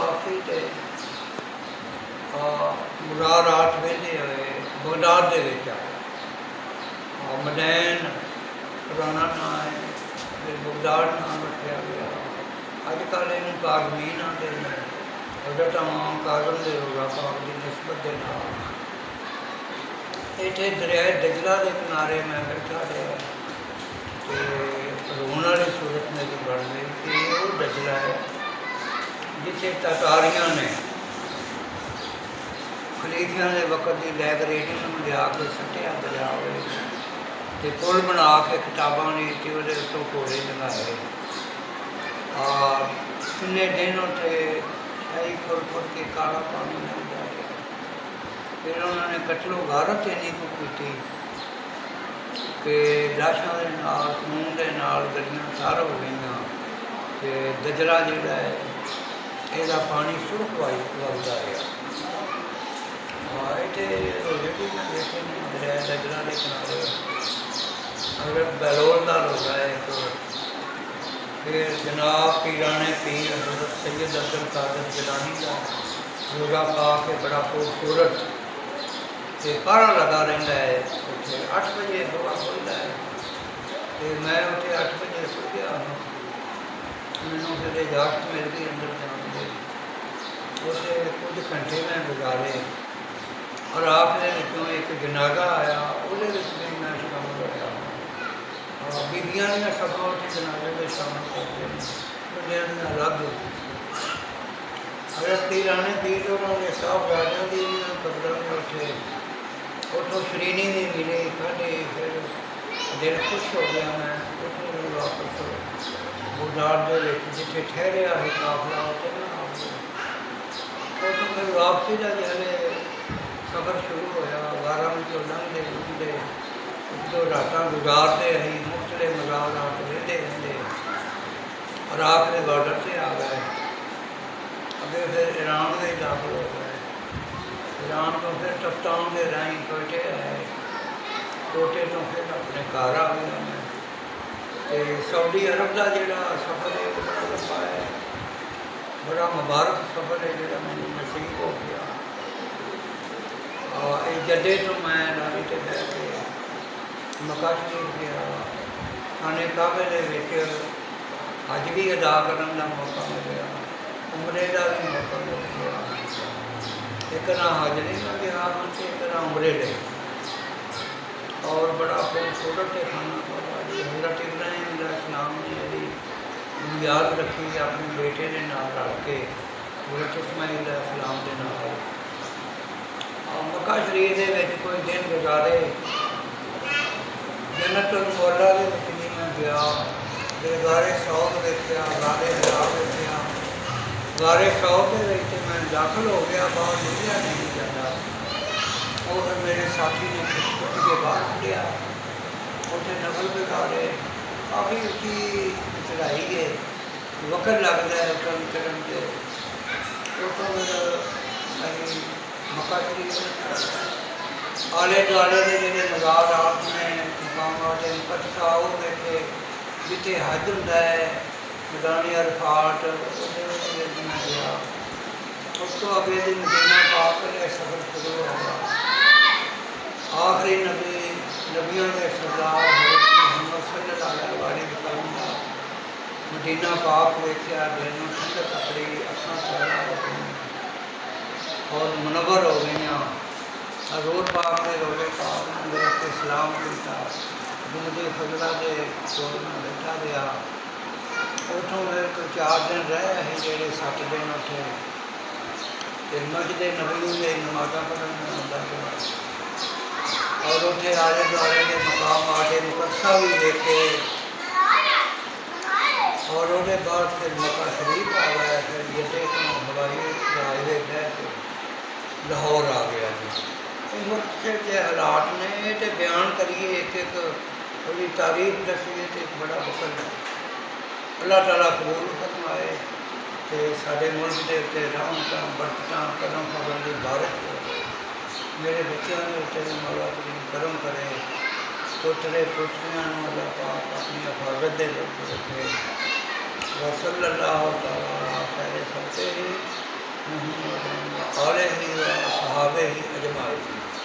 वापसी तो मुरार 8 वेले होए बगदाद दे विच आया। मदैन पुराना नाम है, फिर बगदाद नाम रखा गया। अजकल इन काज़मीन आते हैं, हज़रत इमाम काज़म दे रोज़ा पाक की निस्बत के नाल इत्थे दरिया दजला के किनारे मैं बैठा रहा तो रोने वाली सूरत मेरी बन गई कि वो दजला है जिसे तातारियां ने खलीफिया के वक्त की लाइब्रेरी में लिया के सटिया दरिया तो पुल बना के किताबों की वो उत्तों घोड़े लगाए और किन्ने दिन उत्थे शाही फुल फुल के काला पानी लग जाए। फिर उन्होंने कतलो गारत इन्नी को की कि लाशों के नाल खून के नाल गलियां तर हो गई तो दजला जोड़ा है यदा पानी सुरख वगदा रहा। इतने रोजे मैं देखे दरिया दजला के किनारे अगर बहलोल का रोज़ा है तो फिर जनाब पीराने पीर हज़रत सैयद अब्दुल कादिर जिलानी का रोज़ा पा के बड़ा खूबसूरत तो पारा लगा रहा है। उसे 8 बजे हवा खुलता है तो मैं उसे 8 बजे सो गया हूँ। मैंने फिर इजाज़त मिल गई अंदर जाने की। उसे कुछ घंटे में गुजारे और आपने जो एक जनाजा आया वो भी मैं शामिल होया। बीबियां ने सभा उसे जनाजे में शामिल करते हैं अलग। अगर पीराने पीर उन्होंने साहबजादियों की कब्रों में उठे उठो श्रीनी भी मिले खाते फिर दिल खुश हो गया। मैं उठो वापस बगदाद जिथे ठहरिया है काफिला उसे ना उठो फिर वापसी का जैसे सफ़र शुरू होया। 12 में लंघते लुंघते जो रात गुजारते अं मुख्तलिफ मज़ारात रहते रहते और आपने बॉर्डर से आ गए। अगे फिर ईरान में दाखिल हो गए। ईरान तो फिर तफ्तान के राही कोयटे आए। कोयटे तो फिर अपने घर आ गया मैं तो सऊदी अरब का जोड़ा सफ़र है बड़ा लंबा है, बड़ा मुबारक सफ़र है जोड़ा मैंने नसीब हो गया। और जदे तो मैं लारी से बह के मक्का शरीफ गया। खाने काबे के हज भी अदा करने का मौका मिला, उमरे का भी मौका मिल गया। एक ना हज नहीं मैं गया एक ना उमरे ले और बड़ा खूबसूरत खाना पाया जी। हज़रत इब्राहिम इस्लाम ने यदि बुनियाद रखी अपने बेटे के नाल रल के हज़रत इस्माइल इस्लाम के नाल और मक्का शरीफ के कोई दिन गुजारे। जन्नतुल मौला के भी मैं गया, गारे शौक देखा, गारे हराब देखा। गारे शौक के मैं दाखिल हो गया, बाहर निकलिया नहीं जाता। और फिर मेरे साथी ने कुछ के बाहर लिया उसे नफल बिगाड़े काफ़ी उसकी चढ़ाई है वक्त लगता है उतरन चढ़न के। उतो फिर मक्का शरीफ आले दुआले के जोड़े मज़ारात ने मकामात मुक़द्दसा वो देखे जिथे हज होंदा है मैदानी अरफात मैं गया। उस तो अगे दिन मदीना पाक का सफ़र शुरू होगा। आखिरी नबी नबियों के सरदार मोहम्मद सल्लल्लाहु अलैहि वसल्लम मदीना पाक वेख्या दिल में ठंडक अपनी अखां पैदा हो गई और मुनव्वर हो गई। रोज़ पाक ने रोज़े पाक ने मेरे इस्लाम किया जिंदगी फजला के कोल में बैठा रहा। उतों मेरे को 4 दिन रहे हैं जोड़े 7 दिन उठे तो मस्जिद नबी के नमाज़ा पढ़न में आता गया और उठे आले दुआले के मकाम आटे मुक़द्दसा भी देखे और उसके बाद फिर मक्का शरीफ आ गया। फिर जदे तो हवाई जहाज़े बह के लाहौर आ गया जी। इस वक्त के हालात ने तो बयान करिए एक एक उसकी तारीफ दसीए तो एक बड़ा वक्त है। अल्लाह ताला कबूल फरमाए तो साढ़े मुल्क के उत्ते रहमत बरकत कदम फजल की बारिश हो। मेरे बच्चों के उत्ते मौला करीम करम करे। पोतरे पोतरियां अल्लाह पाक अपनी हिफाजत के रखे। वसल्लल्लाहु तआला अलैहि वसल्लम। आले ही सहाबे ही अजमाए।